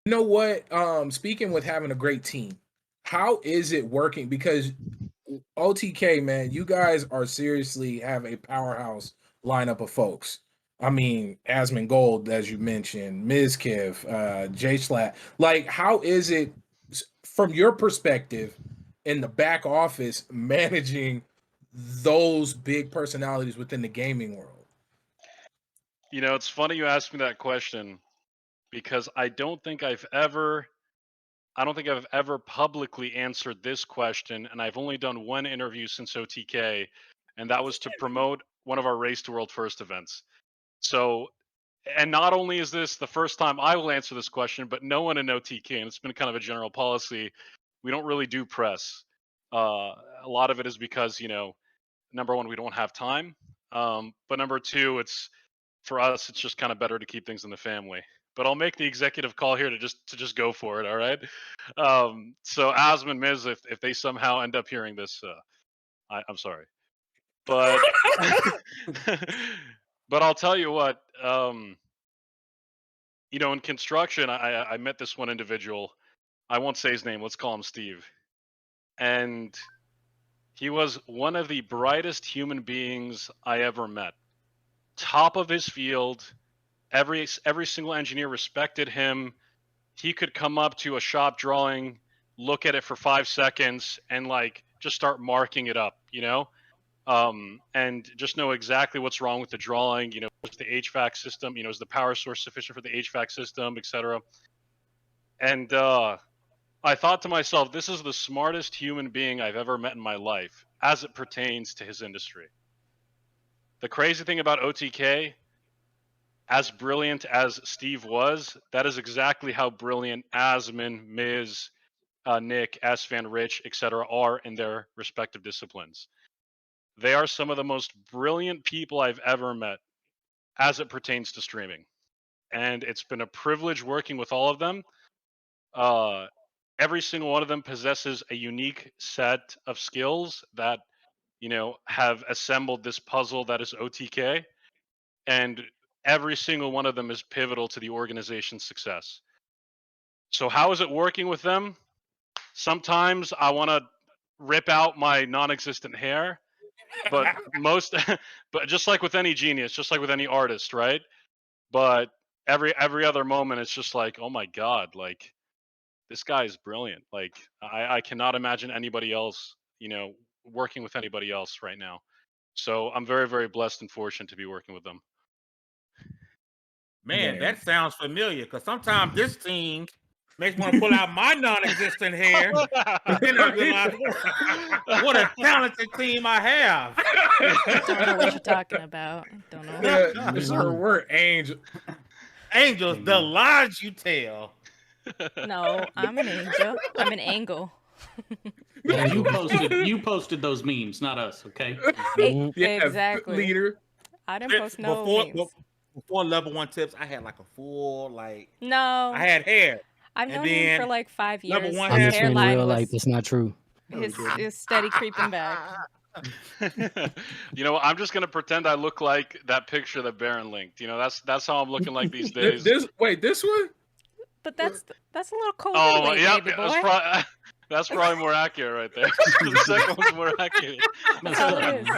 You know what? Speaking with having a great team, how is it working? Because OTK, man, you guys are seriously have a powerhouse lineup of folks. I mean, Asmongold, as you mentioned, Mizkif, Jschlatt. Like, how is it from your perspective in the back office managing those big personalities within the gaming world? You know, it's funny you asked me that question because I don't think I've ever publicly answered this question, and I've only done one interview since OTK, and that was to promote one of our Race to World First events. So, and not only is this the first time I will answer this question, but no one in OTK, and it's been kind of a general policy, we don't really do press. A lot of it is because, you know, number one, we don't have time. But number two, it's for us, it's just kind of better to keep things in the family. But I'll make the executive call here to just go for it. All right. So Asman, Miz, if they somehow end up hearing this, I'm sorry, but but I'll tell you what. You know, in construction, I met this one individual. I won't say his name. Let's call him Steve. And he was one of the brightest human beings I ever met. Top of his field. Every single engineer respected him. He could come up to a shop drawing, look at it for 5 seconds, and like just start marking it up, you know, and just know exactly what's wrong with the drawing. You know, is the HVAC system, you know, is the power source sufficient for the HVAC system, etc. And I thought to myself, this is the smartest human being I've ever met in my life as it pertains to his industry. The crazy thing about OTK, as brilliant as Steve was, that is exactly how brilliant Asman, Miz, Nick, Asfan, Rich, etc. are in their respective disciplines. They are some of the most brilliant people I've ever met as it pertains to streaming. And it's been a privilege working with all of them. Every single one of them possesses a unique set of skills that, you know, have assembled this puzzle that is OTK. And every single one of them is pivotal to the organization's success. So how is it working with them? Sometimes I want to rip out my non-existent hair, but but just like with any genius, just like with any artist, right? But every other moment, it's just like, oh my god, like this guy is brilliant. Like I cannot imagine anybody else, you know, working with anybody else right now. So I'm very, very blessed and fortunate to be working with them. Man, that sounds familiar because sometimes this team makes me want to pull out my non-existent hair. And then I realize what a talented team I have. I don't know what you're talking about. Don't know. Sir, we're angels. Angels, the lies you tell. No, I'm an angel. I'm an angle. Yeah, you posted those memes, not us, okay? Exactly. Leader. I didn't post no memes. Before level 1 tips, I had like a full No. I had hair. I've known him for like 5 years. Level 1 I'm hair. just in real life. It's not true. His steady creeping back. You know, I'm just gonna pretend I look like that picture that Baron linked. You know, that's how I'm looking like these days. This one? But that's a little cold. Oh yeah, baby boy. that's probably more accurate right there. The second one's more accurate. That's all it is.